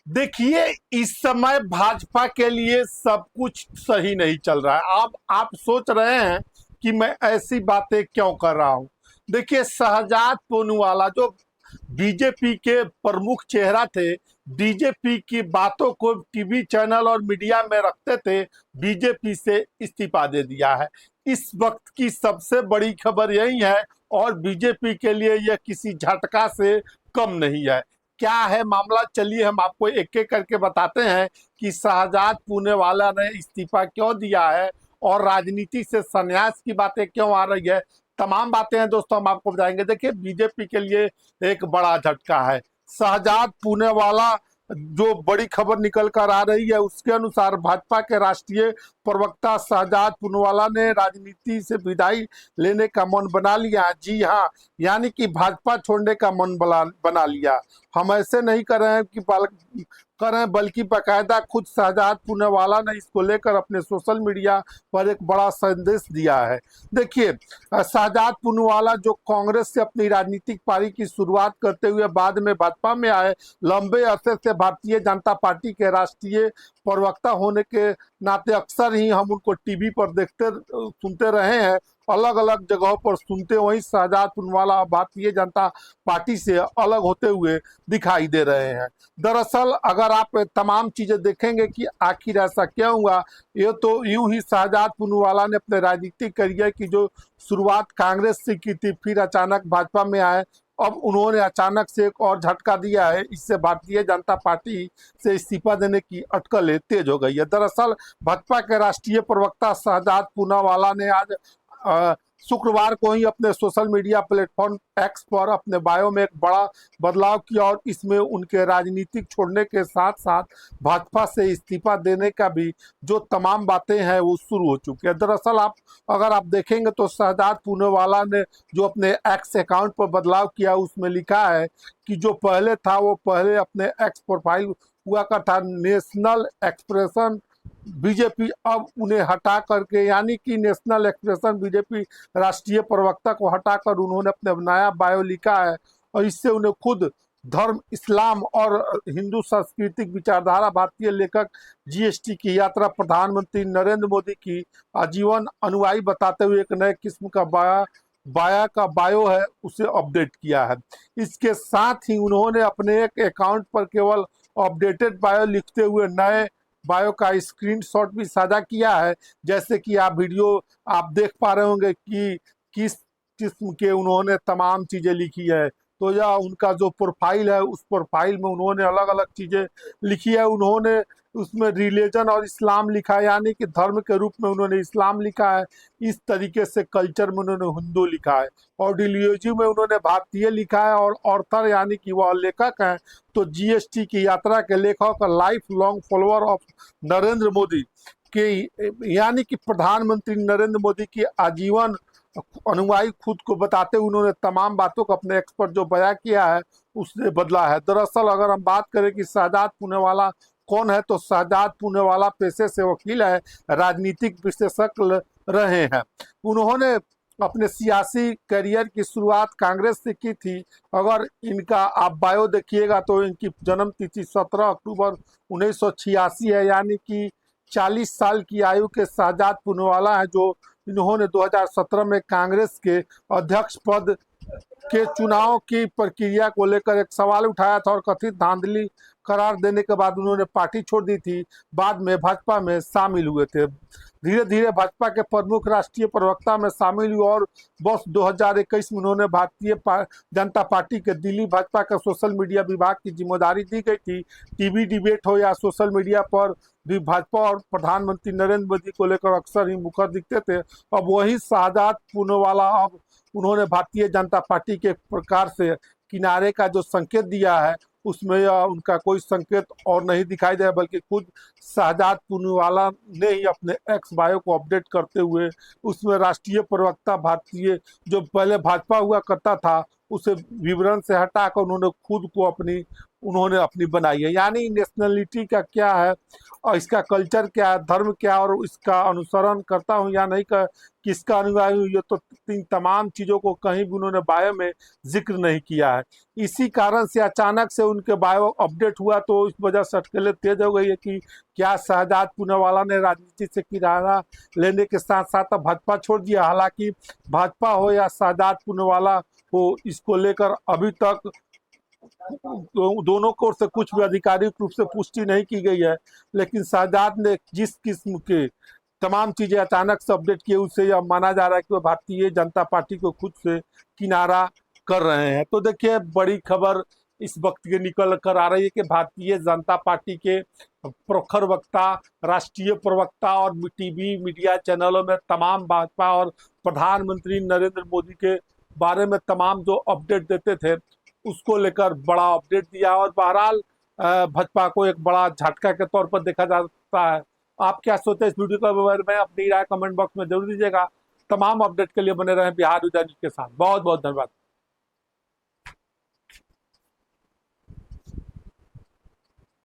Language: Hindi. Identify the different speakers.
Speaker 1: देखिए, इस समय भाजपा के लिए सब कुछ सही नहीं चल रहा है। आप सोच रहे हैं कि मैं ऐसी बातें क्यों कर रहा हूं। देखिए, शहजाद पूनवाला जो बीजेपी के प्रमुख चेहरा थे, बीजेपी की बातों को टीवी चैनल और मीडिया में रखते थे, बीजेपी से इस्तीफा दे दिया है। इस वक्त की सबसे बड़ी खबर यही है, और बीजेपी के लिए यह किसी झटका से कम नहीं है। क्या है मामला, चलिए हम आपको एक एक करके बताते हैं कि शहजाद पूनेवाला ने इस्तीफा क्यों दिया है और राजनीति से संन्यास की बातें क्यों आ रही है। तमाम बातें हैं दोस्तों, हम आपको बताएंगे। देखिए, बीजेपी के लिए एक बड़ा झटका है। शहजाद पूनेवाला, जो बड़ी खबर निकल कर आ रही है उसके अनुसार भाजपा के राष्ट्रीय प्रवक्ता शहजाद पूनेवाला ने राजनीति से विदाई लेने का मन बना लिया। जी हाँ, यानी कि भाजपा छोड़ने का मन बना लिया। हम ऐसे नहीं कर रहे हैं कि कर रहे हैं, बल्कि बाकायदा खुद शहजाद पूनेवाला ने इसको लेकर अपने सोशल मीडिया पर एक बड़ा संदेश दिया है। देखिए, शहजाद पूनेवाला जो कांग्रेस से अपनी राजनीतिक पारी की शुरुआत करते हुए बाद में भाजपा में आए, लंबे अरसे से भारतीय जनता पार्टी के राष्ट्रीय प्रवक्ता होने के नाते अक्सर ही हम उनको टीवी पर देखते सुनते रहे हैं, अलग अलग जगहों पर सुनते। वहीं शहजाद पूनेवाला भारतीय जनता पार्टी से अलग होते हुए दिखाई दे रहे हैं। दरअसल अगर आप तमाम चीजें देखेंगे कि आखिर ऐसा क्या हुआ, ये तो यूं ही शहजाद पूनेवाला ने अपने राजनीतिक करियर की जो शुरुआत कांग्रेस से की थी, फिर अचानक भाजपा में आए। अब उन्होंने अचानक से एक और झटका दिया है, इससे भारतीय जनता पार्टी से इस्तीफा देने की अटकलें तेज हो गई है। दरअसल भाजपा के राष्ट्रीय प्रवक्ता शहजाद पूनेवाला ने आज शुक्रवार को ही अपने सोशल मीडिया प्लेटफॉर्म एक्स पर अपने बायो में एक बड़ा बदलाव किया, और इसमें उनके राजनीतिक छोड़ने के साथ साथ भाजपा से इस्तीफा देने का भी जो तमाम बातें हैं वो शुरू हो चुकी है। दरअसल अगर आप देखेंगे तो शहजाद पूनेवाला ने जो अपने एक्स अकाउंट पर बदलाव किया, उसमें लिखा है कि जो पहले था वो पहले अपने एक्स प्रोफाइल हुआ का था नेशनल एक्सप्रेशन बीजेपी, अब उन्हें हटा करके, यानी कि नेशनल एक्सप्रेशन बीजेपी राष्ट्रीय प्रवक्ता को हटाकर उन्होंने अपने नया बायो लिखा है। और इससे उन्हें खुद धर्म, इस्लाम और हिंदू सांस्कृतिक विचारधारा, भारतीय लेखक, जीएसटी की यात्रा, प्रधानमंत्री नरेंद्र मोदी की आजीवन अनुयायी बताते हुए एक नए किस्म का बायो है उसे अपडेट किया है। इसके साथ ही उन्होंने अपने एक अकाउंट पर केवल अपडेटेड बायो लिखते हुए नए बायो का स्क्रीनशॉट भी साझा किया है। जैसे कि आप वीडियो आप देख पा रहे होंगे कि किस किस्म के उन्होंने तमाम चीजें लिखी है। तो यह उनका जो प्रोफाइल है, उस प्रोफाइल में उन्होंने अलग अलग चीजें लिखी है। उन्होंने उसमें रिलीजन और इस्लाम लिखा है, यानी कि धर्म के रूप में उन्होंने इस्लाम लिखा है। इस तरीके से कल्चर में उन्होंने हिंदू लिखा है, और डिलियोजी में उन्होंने भारतीय लिखा है, और ऑर्थर यानी कि वह लेखक हैं। तो जीएसटी की यात्रा के लेखक, life long follower of Narendra Modi के, यानी कि प्रधानमंत्री नरेंद्र मोदी की आजीवन अनुयायी खुद को बताते हुए उन्होंने तमाम बातों को अपने एक्स पर जो बयां किया है उसने बदला है। दरअसल अगर हम बात करें कि शहजाद पूनेवाला कौन है, तो शहजाद पूनेवाला पेशे से वकील है, राजनीतिक विशेषज्ञ रहे हैं। उन्होंने अपने सियासी करियर की शुरुआत कांग्रेस से की थी। अगर इनका आप बायो देखिएगा तो इनकी जन्म तिथि 17 अक्टूबर 1986 है, यानी कि 40 साल की आयु के शहजाद पूनेवाला है, जो इन्होंने 2017 में कांग्रेस के अध्यक्ष पद के चुनाव की प्रक्रिया को लेकर एक सवाल उठाया था, और कथित धांधली करार देने के बाद उन्होंने पार्टी छोड़ दी थी। बाद में भाजपा में शामिल हुए थे, धीरे धीरे भाजपा के प्रमुख राष्ट्रीय प्रवक्ता में शामिल हुए, और वर्ष 2021 में उन्होंने भारतीय जनता पार्टी के दिल्ली भाजपा का सोशल मीडिया विभाग की जिम्मेदारी दी गई थी। टीवी डिबेट हो या सोशल मीडिया पर भी भाजपा और प्रधानमंत्री नरेंद्र मोदी को लेकर अक्सर ही मुखर दिखते थे। अब वही शहजाद पूनेवाला, अब उन्होंने भारतीय जनता पार्टी के प्रकार से किनारे का जो संकेत दिया है, उसमें उनका कोई संकेत और नहीं दिखाई दे, बल्कि खुद शहजाद पूनेवाला ने ही अपने एक्स बायो को अपडेट करते हुए उसमें राष्ट्रीय प्रवक्ता भारतीय, जो पहले भाजपा हुआ करता था, उसे विवरण से हटाकर उन्होंने खुद को अपनी उन्होंने अपनी बनाई है। यानी नेशनलिटी का क्या है और इसका कल्चर क्या है, धर्म क्या है और इसका अनुसरण करता हूँ या नहीं कर, किसका अनुयायी हूँ, ये तो इन तमाम चीज़ों को कहीं भी उन्होंने बायो में जिक्र नहीं किया है। इसी कारण से अचानक से उनके बायो अपडेट हुआ तो इस वजह से अटकलें तेज हो गई है कि क्या शहजाद पूनावाला ने राजनीति से किनारा लेने के साथ साथ अब भाजपा छोड़ दिया। हालांकि भाजपा हो या शहजाद पूनावाला हो, इसको लेकर अभी तक दोनों को से कुछ भी आधिकारिक रूप से पुष्टि नहीं की गई है। लेकिन शहजाद ने जिस किस्म के तमाम चीजें अचानक से अपडेट किए, उससे यह माना जा रहा है कि वह भारतीय जनता पार्टी को खुद से किनारा कर रहे हैं। तो देखिए, बड़ी खबर इस वक्त के निकल कर आ रही है कि भारतीय जनता पार्टी के प्रखर वक्ता, राष्ट्रीय प्रवक्ता और टीवी मीडिया चैनलों में तमाम भाजपा और प्रधानमंत्री नरेंद्र मोदी के बारे में तमाम जो अपडेट देते थे, उसको लेकर बड़ा अपडेट दिया। और बहरहाल भाजपा को एक बड़ा झटका के तौर पर देखा जा सकता है। आप क्या सोचते हैं इस वीडियो के बारे में? अपनी राय कमेंट बॉक्स में जरूर दीजिएगा। तमाम अपडेट के लिए बने रहें बिहार उदय न्यूज़ के साथ। बहुत बहुत धन्यवाद।